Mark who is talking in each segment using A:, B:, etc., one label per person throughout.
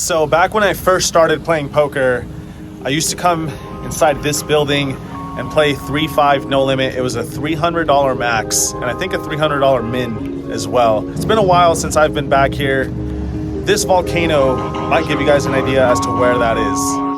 A: So back when I first started playing poker, I used to come inside this building and play 3-5 no limit. It was a $300 max, and I think a $300 min as well. It's been a while since I've been back here. This volcano might give you guys an idea as to where that is.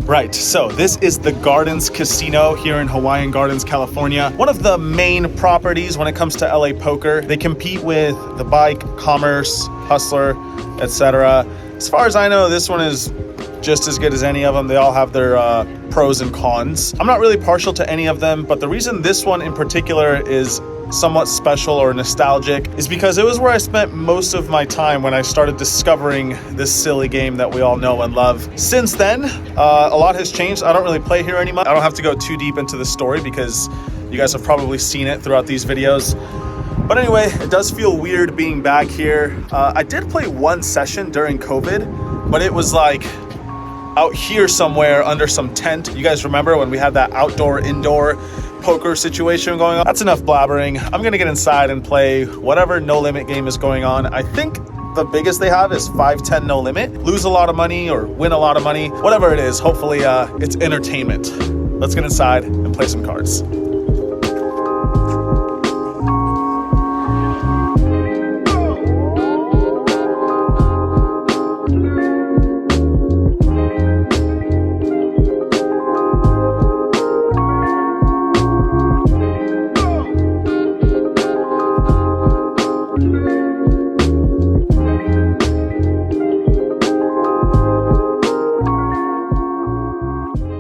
A: Right, so this is the Gardens Casino here in Hawaiian Gardens, California. One of the main properties when it comes to LA poker. They compete with the Bike, Commerce, Hustler, etc. As far as I know, this one is just as good as any of them. They all have their pros and cons. I'm not really partial to any of them, but the reason this one in particular is somewhat special or nostalgic is because it was where I spent most of my time when I started discovering this silly game that we all know and love. Since then, a lot has changed. I don't really play here anymore. I don't have to go too deep into the story because you guys have probably seen it throughout these videos. But anyway, it does feel weird being back here. I did play one session during COVID, but it was like out here somewhere under some tent. You guys remember when we had that outdoor-indoor poker situation going on? That's enough blabbering. I'm gonna get inside and play whatever no limit game is going on. I think the biggest they have is 5-10 no limit. Lose a lot of money or win a lot of money, whatever it is. Hopefully it's entertainment. Let's get inside and play some cards.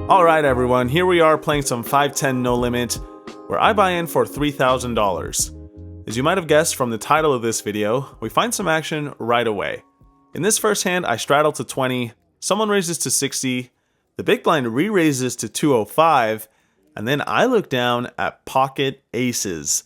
A: Alright everyone, here we are playing some 5-10 no limit, where I buy in for $3,000. As you might have guessed from the title of this video, we find some action right away. In this first hand, I straddle to 20, someone raises to 60, the big blind re-raises to 205, and then I look down at pocket aces.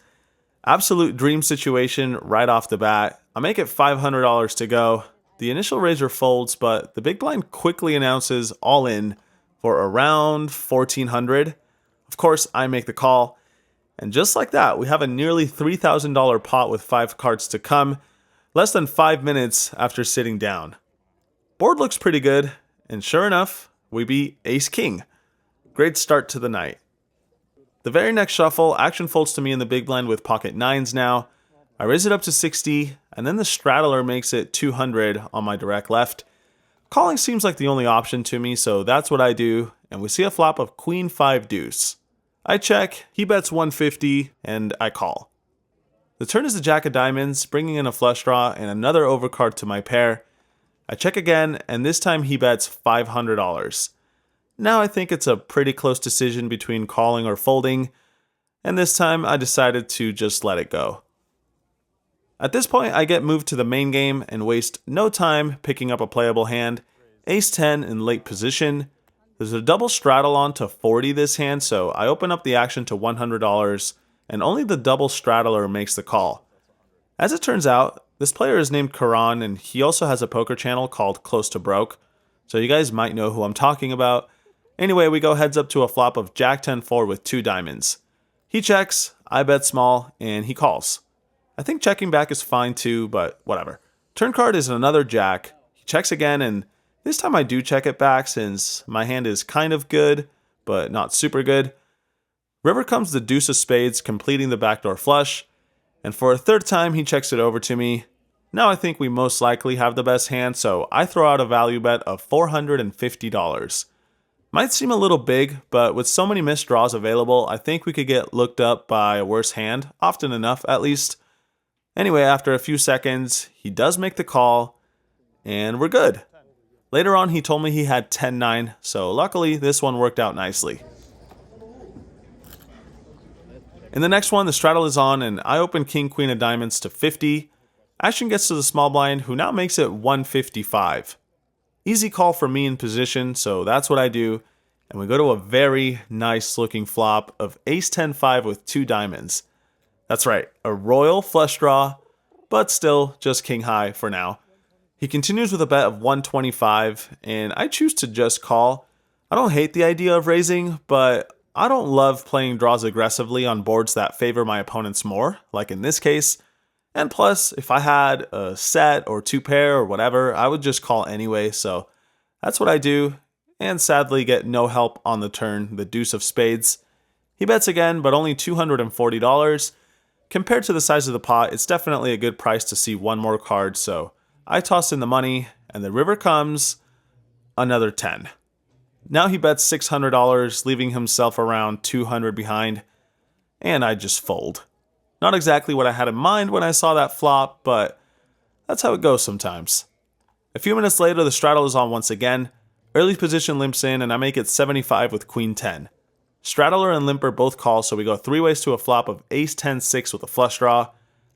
A: Absolute dream situation right off the bat. I make it $500 to go. The initial raiser folds, but the big blind quickly announces all in for around 1,400. Of course, I make the call. And just like that, we have a nearly $3,000 pot with 5 cards to come, less than 5 minutes after sitting down. Board looks pretty good, and sure enough, we beat Ace-King. Great start to the night. The very next shuffle, action folds to me in the big blind with pocket 9s now. I raise it up to 60, and then the straddler makes it 200 on my direct left. Calling seems like the only option to me, so that's what I do, and we see a flop of Queen 5 deuce. I check, he bets 150, and I call. The turn is the Jack of diamonds, bringing in a flush draw and another overcard to my pair. I check again, and this time he bets $500. Now I think it's a pretty close decision between calling or folding, and this time I decided to just let it go. At this point, I get moved to the main game and waste no time picking up a playable hand. Ace-10 in late position. There's a double straddle on to 40 this hand, so I open up the action to $100, and only the double straddler makes the call. As it turns out, this player is named Karan, and he also has a poker channel called Close to Broke, so you guys might know who I'm talking about. Anyway, we go heads up to a flop of Jack-10 forward with 2 diamonds. He checks, I bet small, and he calls. I think checking back is fine too, but whatever. Turn card is another jack. He checks again, and this time I do check it back since my hand is kind of good, but not super good. River comes the deuce of spades, completing the backdoor flush, and for a third time he checks it over to me. Now I think we most likely have the best hand, so I throw out a value bet of $450. Might seem a little big, but with so many missed draws available, I think we could get looked up by a worse hand, often enough at least. Anyway, after a few seconds, he does make the call, and we're good. Later on, he told me he had 10-9, so luckily this one worked out nicely. In the next one, the straddle is on, and I open King Queen of diamonds to 50. Action gets to the small blind, who now makes it 155. Easy call for me in position, so that's what I do, and we go to a very nice looking flop of ace-10-5 with 2 diamonds. That's right, a royal flush draw, but still just king high for now. He continues with a bet of 125, and I choose to just call. I don't hate the idea of raising, but I don't love playing draws aggressively on boards that favor my opponents more, like in this case. And plus, if I had a set or 2 pair or whatever, I would just call anyway, so that's what I do, and sadly get no help on the turn, the deuce of spades. He bets again, but only $240. Compared to the size of the pot, it's definitely a good price to see one more card, so I toss in the money, and the river comes, another 10. Now he bets $600, leaving himself around 200 behind, and I just fold. Not exactly what I had in mind when I saw that flop, but that's how it goes sometimes. A few minutes later, the straddle is on once again. Early position limps in, and I make it 75 with queen 10. Straddler and limper both call, so we go 3 ways to a flop of ace-10-6 with a flush draw.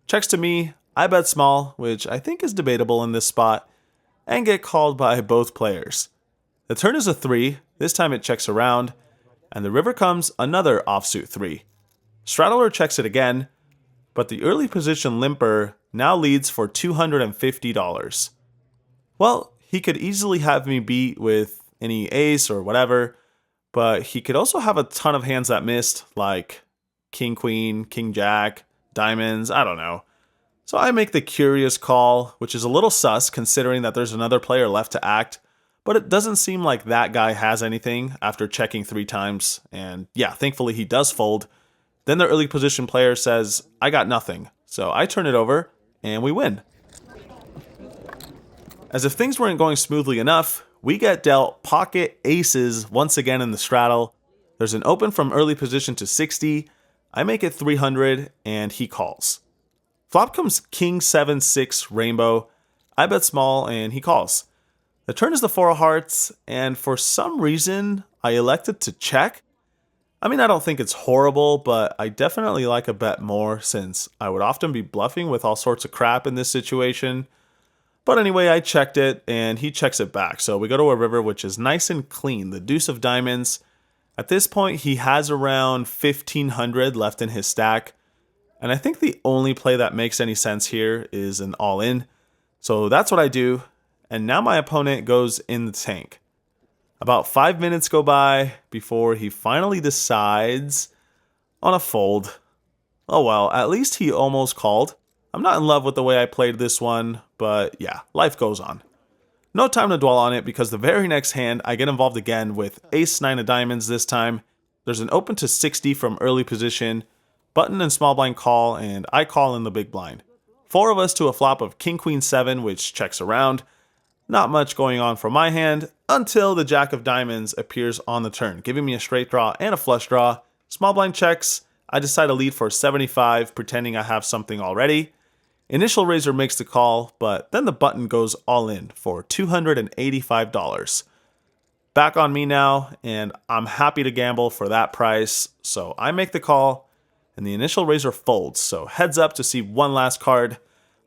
A: Checks to me, I bet small, which I think is debatable in this spot, and get called by both players. The turn is a 3, this time it checks around, and the river comes another offsuit 3. Straddler checks it again, but the early position limper now leads for $250. Well, he could easily have me beat with any ace or whatever, but he could also have a ton of hands that missed, like king, queen, king, jack, diamonds, I don't know. So I make the curious call, which is a little sus considering that there's another player left to act, but it doesn't seem like that guy has anything after checking 3 times, and yeah, thankfully he does fold. Then the early position player says, I got nothing, so I turn it over, and we win. As if things weren't going smoothly enough, we get dealt pocket aces once again in the straddle. There's an open from early position to 60. I make it 300, and he calls. Flop comes king 7-6 rainbow. I bet small, and he calls. The turn is the 4 of hearts, and for some reason, I elected to check. I mean, I don't think it's horrible, but I definitely like a bet more since I would often be bluffing with all sorts of crap in this situation. But anyway, I checked it, and he checks it back. So we go to a river, which is nice and clean, the deuce of diamonds. At this point, he has around 1,500 left in his stack. And I think the only play that makes any sense here is an all-in. So that's what I do. And now my opponent goes in the tank. About 5 minutes go by before he finally decides on a fold. Oh well, at least he almost called. I'm not in love with the way I played this one, but yeah, life goes on. No time to dwell on it because the very next hand I get involved again with ace-9 of diamonds this time. There's an open to 60 from early position, button and small blind call, and I call in the big blind. 4 of us to a flop of king-queen-7, which checks around. Not much going on from my hand until the jack of diamonds appears on the turn, giving me a straight draw and a flush draw. Small blind checks. I decide to lead for 75, pretending I have something already. Initial raiser makes the call, but then the button goes all in for $285. Back on me now, and I'm happy to gamble for that price, so I make the call, and the initial raiser folds, so heads up to see one last card.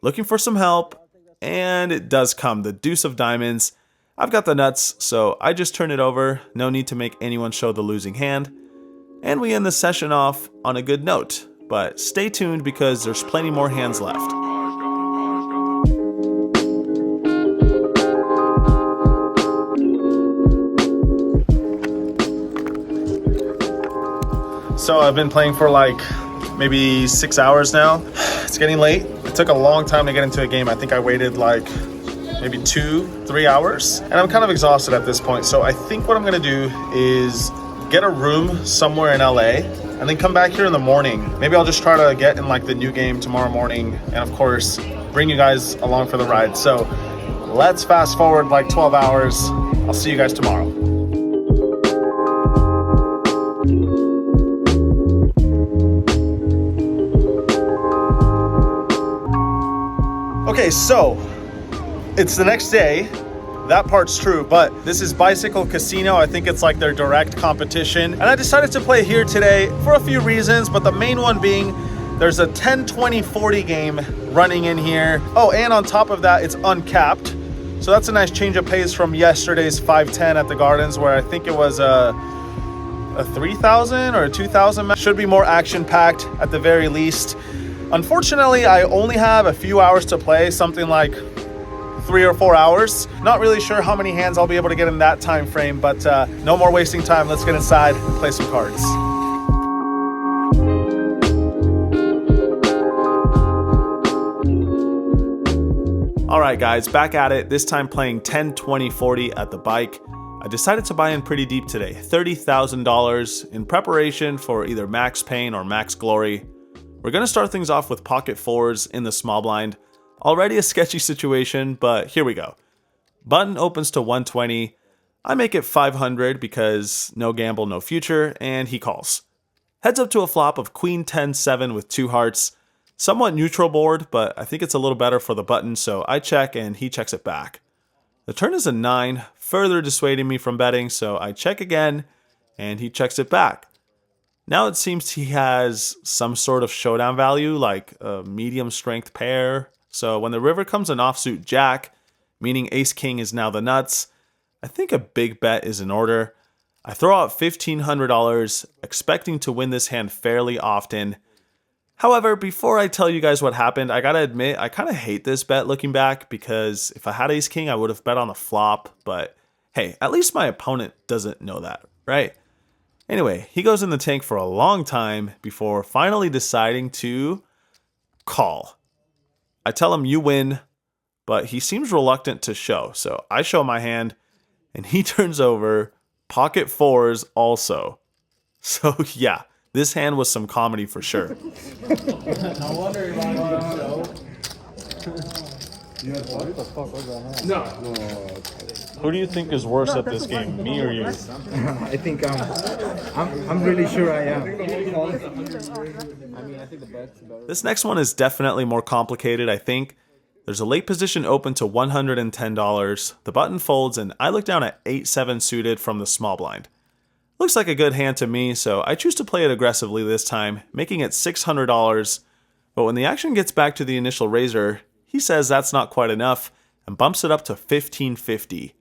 A: Looking for some help, and it does come, the deuce of diamonds. I've got the nuts, so I just turn it over, no need to make anyone show the losing hand. And we end the session off on a good note, but stay tuned because there's plenty more hands left. So I've been playing for like maybe 6 hours now. It's getting late. It took a long time to get into a game. I think I waited like maybe 2-3 hours, and I'm kind of exhausted at this point. So I think what I'm gonna do is get a room somewhere in LA and then come back here in the morning. Maybe I'll just try to get in like the new game tomorrow morning, and of course bring you guys along for the ride. So let's fast forward like 12 hours. I'll see you guys tomorrow. Okay, so it's the next day. That part's true, but this is Bicycle Casino. I think it's like their direct competition. And I decided to play here today for a few reasons, but the main one being there's a 10-20-40 game running in here. Oh, and on top of that, it's uncapped. So that's a nice change of pace from yesterday's 5-10 at the Gardens, where I think it was a 3,000 or a 2,000. Should be more action-packed at the very least. Unfortunately, I only have a few hours to play, something like 3 or 4 hours. Not really sure how many hands I'll be able to get in that time frame, but no more wasting time. Let's get inside and play some cards. Alright guys, back at it, this time playing 10, 20, 40 at the bike. I decided to buy in pretty deep today, $30,000 in preparation for either max pain or max glory. We're going to start things off with pocket fours in the small blind. Already a sketchy situation, but here we go. Button opens to 120. I make it 500 because no gamble, no future, and he calls. Heads up to a flop of queen 10-7 with 2 hearts. Somewhat neutral board, but I think it's a little better for the button, so I check and he checks it back. The turn is a 9, further dissuading me from betting, so I check again and he checks it back. Now it seems he has some sort of showdown value, like a medium strength pair. So when the river comes an offsuit jack, meaning ace-king is now the nuts, I think a big bet is in order. I throw out $1,500, expecting to win this hand fairly often. However, before I tell you guys what happened, I gotta admit, I kind of hate this bet looking back, because if I had ace-king, I would have bet on the flop, but hey, at least my opponent doesn't know that, right? Anyway, he goes in the tank for a long time before finally deciding to call. I tell him you win, but he seems reluctant to show, so I show my hand, and he turns over pocket fours also. So yeah. This hand was some comedy for sure.
B: No wonder you wanted to show. What the fuck was that hand? No.
A: Who do you think is worse at this game, me or you?
B: I think I'm really sure I am. I mean, I think the bet's better.
A: This next one is definitely more complicated, I think. There's a late position open to $110. The button folds and I look down at 8-7 suited from the small blind. Looks like a good hand to me, so I choose to play it aggressively this time, making it $600. But when the action gets back to the initial raiser, he says that's not quite enough and bumps it up to $1,550.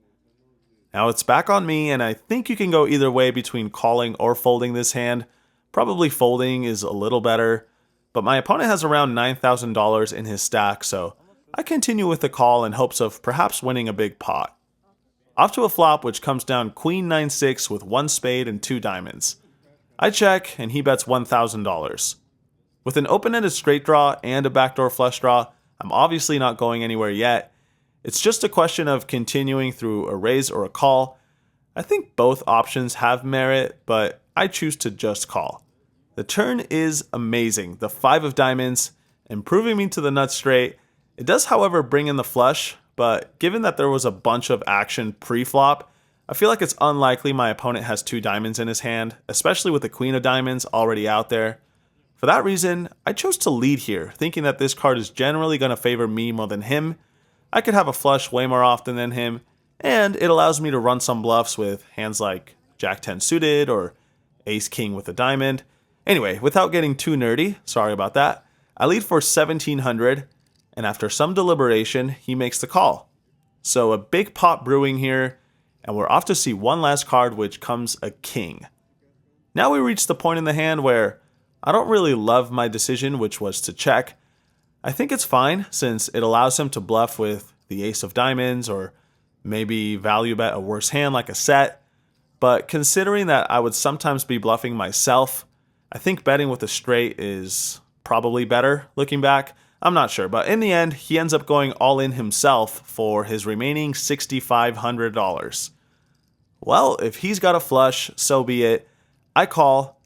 A: Now it's back on me, and I think you can go either way between calling or folding this hand. Probably folding is a little better, but my opponent has around $9,000 in his stack, so I continue with the call in hopes of perhaps winning a big pot. Off to a flop which comes down queen 9-6 with 1 spade and 2 diamonds. I check and he bets $1,000. With an open-ended straight draw and a backdoor flush draw, I'm obviously not going anywhere yet. It's just a question of continuing through a raise or a call. I think both options have merit, but I choose to just call. The turn is amazing, the 5 of diamonds, improving me to the nut straight. It does, however, bring in the flush, but given that there was a bunch of action pre-flop, I feel like it's unlikely my opponent has 2 diamonds in his hand, especially with the queen of diamonds already out there. For that reason, I chose to lead here, thinking that this card is generally going to favor me more than him. I could have a flush way more often than him, and it allows me to run some bluffs with hands like Jack 10 suited or Ace King with a diamond. Anyway, without getting too nerdy, sorry about that, I lead for $1,700. And after some deliberation, he makes the call. So a big pot brewing here, and we're off to see one last card, which comes a king. Now we reach the point in the hand where I don't really love my decision, which was to check. I think it's fine, since it allows him to bluff with the ace of diamonds, or maybe value bet a worse hand like a set. But considering that I would sometimes be bluffing myself, I think betting with a straight is probably better looking back. I'm not sure, but in the end, he ends up going all in himself for his remaining $6,500. Well, if he's got a flush, so be it. I call,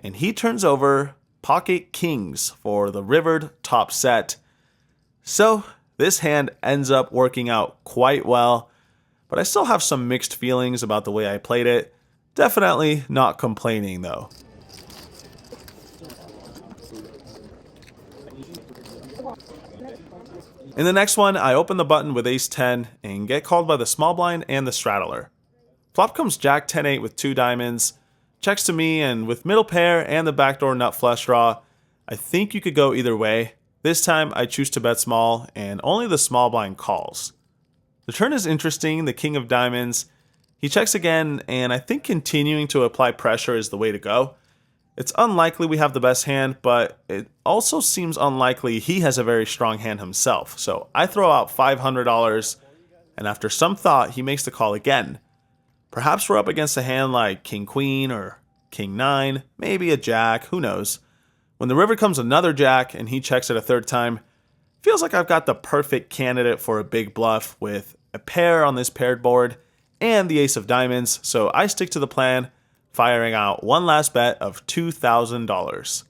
A: and he turns over pocket kings for the rivered top set. So this hand ends up working out quite well, but I still have some mixed feelings about the way I played it. Definitely not complaining though. In the next one, I open the button with ace 10 and get called by the small blind and the straddler. Flop comes Jack 10-8 with 2 diamonds, checks to me, and with middle pair and the backdoor nut flush draw, I think you could go either way. This time I choose to bet small, and only the small blind calls. The turn is interesting, the king of diamonds. He checks again, and I think continuing to apply pressure is the way to go. It's unlikely we have the best hand, but it also seems unlikely he has a very strong hand himself. So I throw out $500, and after some thought, he makes the call again. Perhaps we're up against a hand like King Queen or King 9, maybe a Jack, who knows. When the river comes another Jack and he checks it a third time, feels like I've got the perfect candidate for a big bluff with a pair on this paired board and the ace of diamonds, so I stick to the plan, firing out one last bet of $2,000.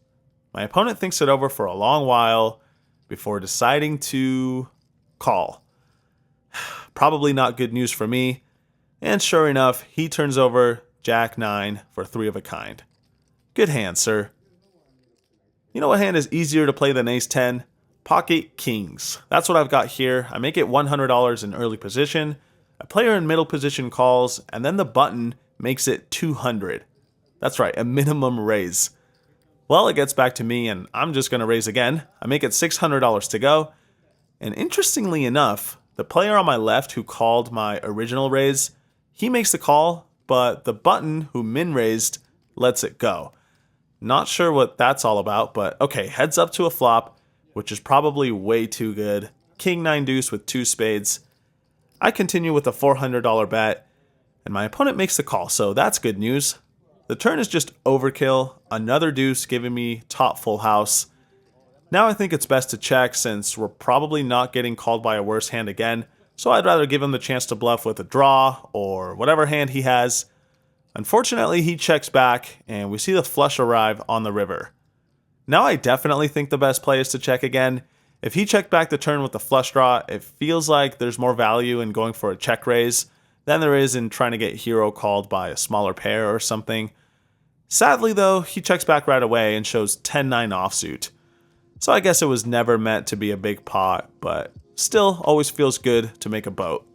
A: My opponent thinks it over for a long while before deciding to call. Probably not good news for me, and sure enough, he turns over Jack 9 for 3 of a kind. Good hand, sir. You know what hand is easier to play than ace 10? Pocket kings. That's what I've got here. I make it $100 in early position. A player in middle position calls, and then the button makes it $200. That's right, a minimum raise. Well, it gets back to me, and I'm just going to raise again. I make it $600 to go. And interestingly enough, the player on my left who called my original raise, he makes the call, but the button who min-raised lets it go. Not sure what that's all about, but okay, heads up to a flop, which is probably way too good. King 9 deuce with 2 spades. I continue with a $400 bet, and my opponent makes the call, so that's good news. The turn is just overkill, another deuce giving me top full house. Now I think it's best to check since we're probably not getting called by a worse hand again, so I'd rather give him the chance to bluff with a draw or whatever hand he has. Unfortunately, he checks back, and we see the flush arrive on the river. Now I definitely think the best play is to check again. If he checked back the turn with the flush draw, it feels like there's more value in going for a check raise than there is in trying to get hero called by a smaller pair or something. Sadly though, he checks back right away and shows 10-9 offsuit. So I guess it was never meant to be a big pot, but still always feels good to make a boat.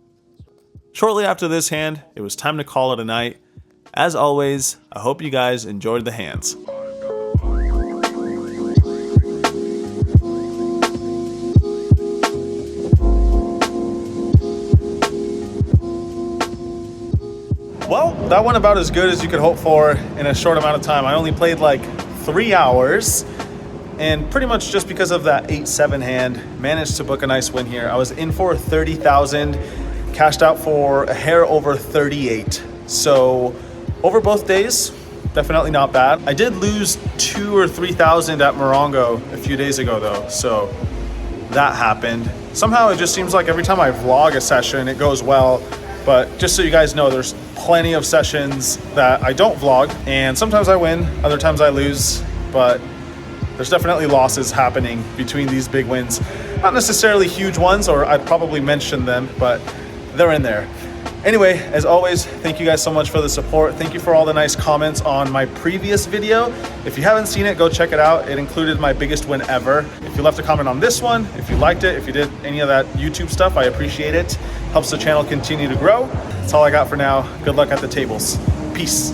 A: Shortly after this hand, it was time to call it a night. As always, I hope you guys enjoyed the hands. Well, that went about as good as you could hope for in a short amount of time. I only played like 3 hours, and pretty much just because of that 8-7 hand, managed to book a nice win here. I was in for 30,000, cashed out for a hair over 38. So over both days, definitely not bad. I did lose 2,000 or 3,000 at Morongo a few days ago though, so that happened. Somehow it just seems like every time I vlog a session, it goes well. But just so you guys know, there's plenty of sessions that I don't vlog, and sometimes I win, other times I lose, but there's definitely losses happening between these big wins. Not necessarily huge ones, or I'd probably mention them, but they're in there. Anyway, as always, thank you guys so much for the support. Thank you for all the nice comments on my previous video. If you haven't seen it, go check it out. It included my biggest win ever. If you left a comment on this one, if you liked it, if you did any of that YouTube stuff, I appreciate it. Helps the channel continue to grow. That's all I got for now. Good luck at the tables. Peace.